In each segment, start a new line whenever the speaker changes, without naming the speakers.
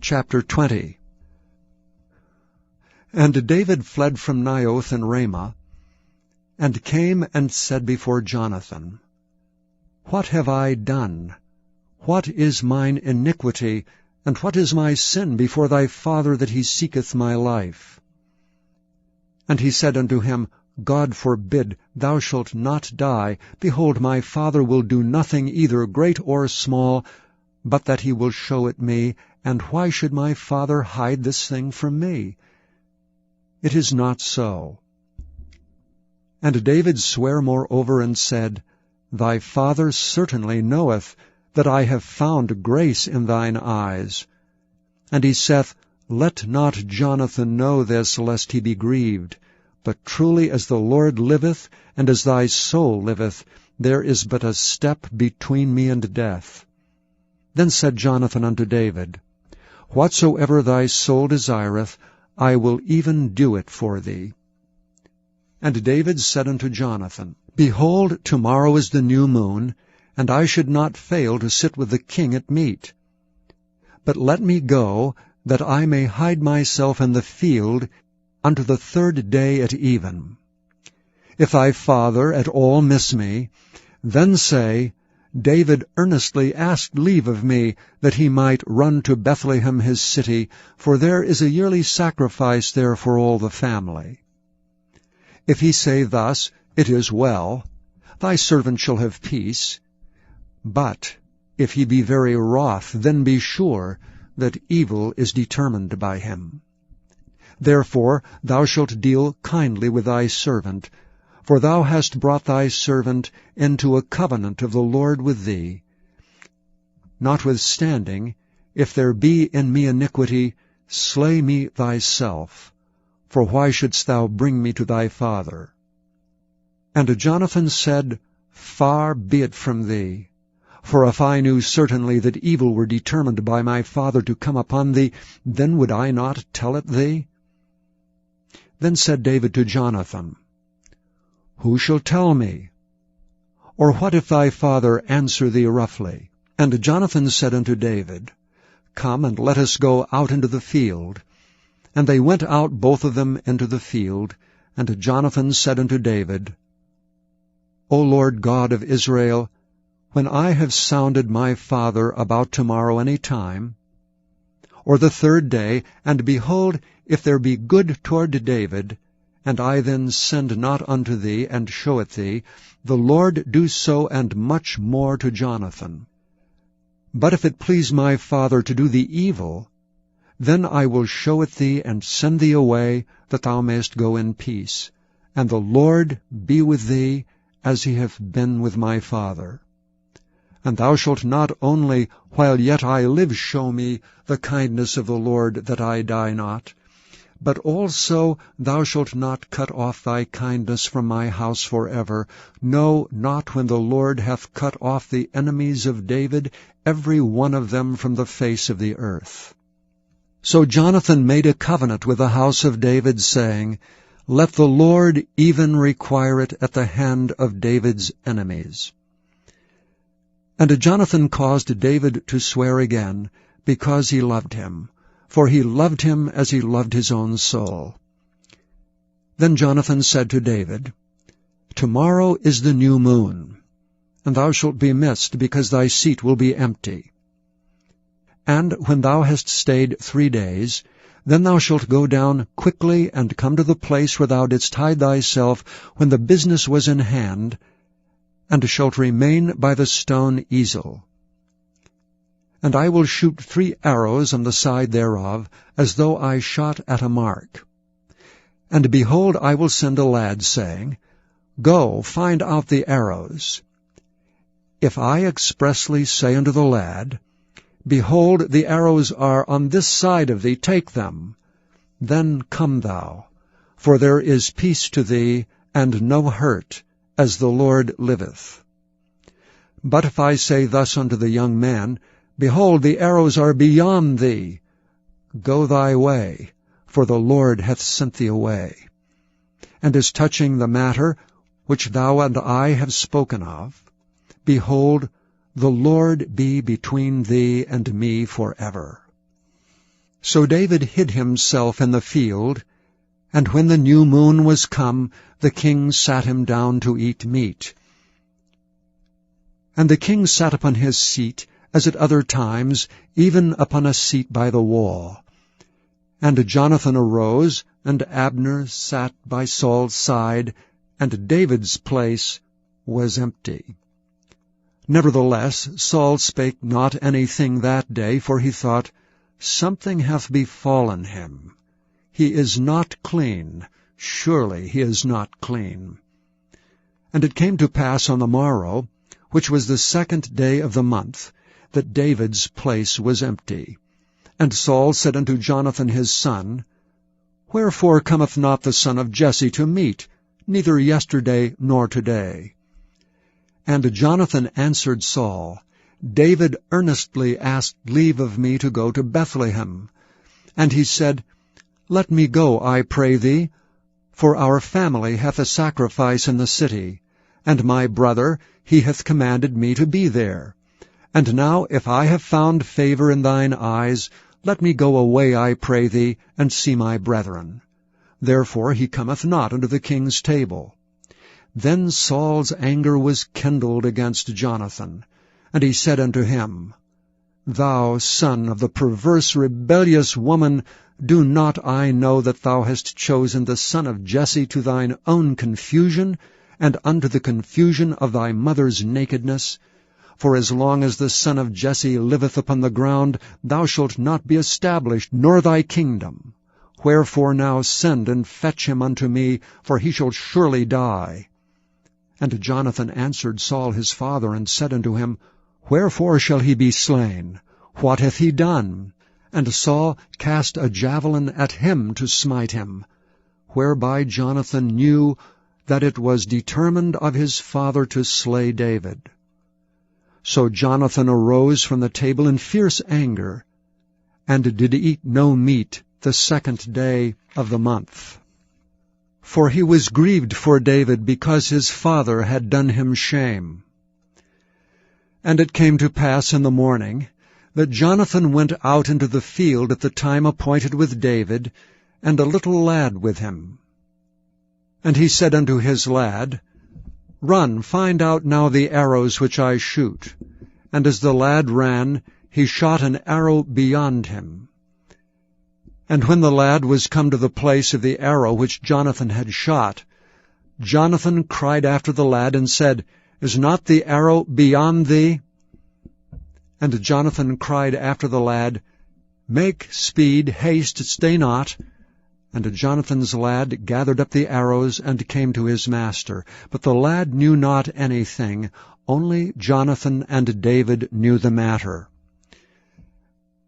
Chapter 20. And David fled from Naioth in Ramah, and came and said before Jonathan, What have I done? What is mine iniquity, and what is my sin before thy father, that he seeketh my life? And he said unto him, God forbid, thou shalt not die. Behold, my father will do nothing either great or small, but that he will show it me. And why should my father hide this thing from me? It is not so. And David sware moreover, and said, Thy father certainly knoweth that I have found grace in thine eyes. And he saith, Let not Jonathan know this, lest he be grieved. But truly as the Lord liveth, and as thy soul liveth, there is but a step between me and death. Then said Jonathan unto David, Whatsoever thy soul desireth, I will even do it for thee. And David said unto Jonathan, Behold, tomorrow is the new moon, and I should not fail to sit with the king at meat. But let me go, that I may hide myself in the field unto the 3rd day at even. If thy father at all miss me, then say, David earnestly asked leave of me, that he might run to Bethlehem his city, for there is a yearly sacrifice there for all the family. If he say thus, It is well, thy servant shall have peace. But if he be very wroth, then be sure that evil is determined by him. Therefore thou shalt deal kindly with thy servant, for thou hast brought thy servant into a covenant of the Lord with thee. Notwithstanding, if there be in me iniquity, slay me thyself, for why shouldst thou bring me to thy father? And Jonathan said, Far be it from thee. For if I knew certainly that evil were determined by my father to come upon thee, then would I not tell it thee? Then said David to Jonathan, Who shall tell me? Or what if thy father answer thee roughly? And Jonathan said unto David, Come, and let us go out into the field. And they went out both of them into the field. And Jonathan said unto David, O Lord God of Israel, when I have sounded my father about tomorrow any time, or the 3rd day, and behold, if there be good toward David, and I then send not unto thee, and show it thee, the Lord do so and much more to Jonathan. But if it please my father to do thee evil, then I will show it thee, and send thee away, that thou mayest go in peace. And the Lord be with thee, as he hath been with my father. And thou shalt not only, while yet I live, show me the kindness of the Lord, that I die not, but also thou shalt not cut off thy kindness from my house forever, no, not when the Lord hath cut off the enemies of David, every one of them from the face of the earth. So Jonathan made a covenant with the house of David, saying, Let the Lord even require it at the hand of David's enemies. And Jonathan caused David to swear again, because he loved him, for he loved him as he loved his own soul. Then Jonathan said to David, Tomorrow is the new moon, and thou shalt be missed, because thy seat will be empty. And when thou hast stayed 3 days, then thou shalt go down quickly, and come to the place where thou didst hide thyself when the business was in hand, and shalt remain by the stone Ezel. And I will shoot 3 arrows on the side thereof, as though I shot at a mark. And behold, I will send a lad, saying, Go, find out the arrows. If I expressly say unto the lad, Behold, the arrows are on this side of thee, take them, then come thou, for there is peace to thee, and no hurt, as the Lord liveth. But if I say thus unto the young man, Behold, the arrows are beyond thee, go thy way, for the Lord hath sent thee away. And as touching the matter which thou and I have spoken of, behold, the Lord be between thee and me forever. So David hid himself in the field, and when the new moon was come, the king sat him down to eat meat. And the king sat upon his seat, as at other times, even upon a seat by the wall. And Jonathan arose, and Abner sat by Saul's side, and David's place was empty. Nevertheless Saul spake not anything that day, for he thought, Something hath befallen him. He is not clean, surely he is not clean. And it came to pass on the morrow, which was the 2nd day of the month, that David's place was empty. And Saul said unto Jonathan his son, Wherefore cometh not the son of Jesse to meat, neither yesterday nor today? And Jonathan answered Saul, David earnestly asked leave of me to go to Bethlehem. And he said, Let me go, I pray thee, for our family hath a sacrifice in the city, and my brother, he hath commanded me to be there. And now, if I have found favor in thine eyes, let me go away, I pray thee, and see my brethren. Therefore he cometh not unto the king's table. Then Saul's anger was kindled against Jonathan, and he said unto him, Thou son of the perverse rebellious woman, do not I know that thou hast chosen the son of Jesse to thine own confusion, and unto the confusion of thy mother's nakedness? For as long as the son of Jesse liveth upon the ground, thou shalt not be established, nor thy kingdom. Wherefore now send and fetch him unto me, for he shall surely die. And Jonathan answered Saul his father, and said unto him, Wherefore shall he be slain? What hath he done? And Saul cast a javelin at him to smite him, whereby Jonathan knew that it was determined of his father to slay David. So Jonathan arose from the table in fierce anger, and did eat no meat the 2nd day of the month. For he was grieved for David, because his father had done him shame. And it came to pass in the morning, that Jonathan went out into the field at the time appointed with David, and a little lad with him. And he said unto his lad, Run, find out now the arrows which I shoot. And as the lad ran, he shot an arrow beyond him. And when the lad was come to the place of the arrow which Jonathan had shot, Jonathan cried after the lad, and said, Is not the arrow beyond thee? And Jonathan cried after the lad, Make speed, haste, stay not. And Jonathan's lad gathered up the arrows, and came to his master. But the lad knew not anything, only Jonathan and David knew the matter.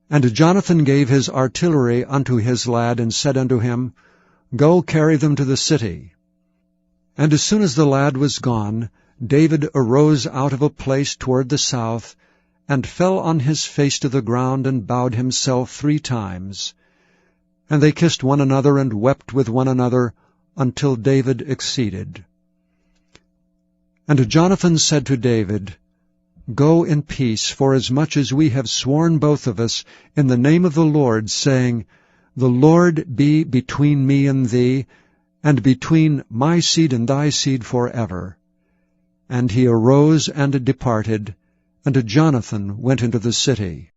And Jonathan gave his artillery unto his lad, and said unto him, Go carry them to the city. And as soon as the lad was gone, David arose out of a place toward the south, and fell on his face to the ground, and bowed himself 3 times. And they kissed one another, and wept with one another, until David exceeded. And Jonathan said to David, Go in peace, forasmuch as we have sworn both of us in the name of the Lord, saying, The Lord be between me and thee, and between my seed and thy seed forever. And he arose and departed, and Jonathan went into the city.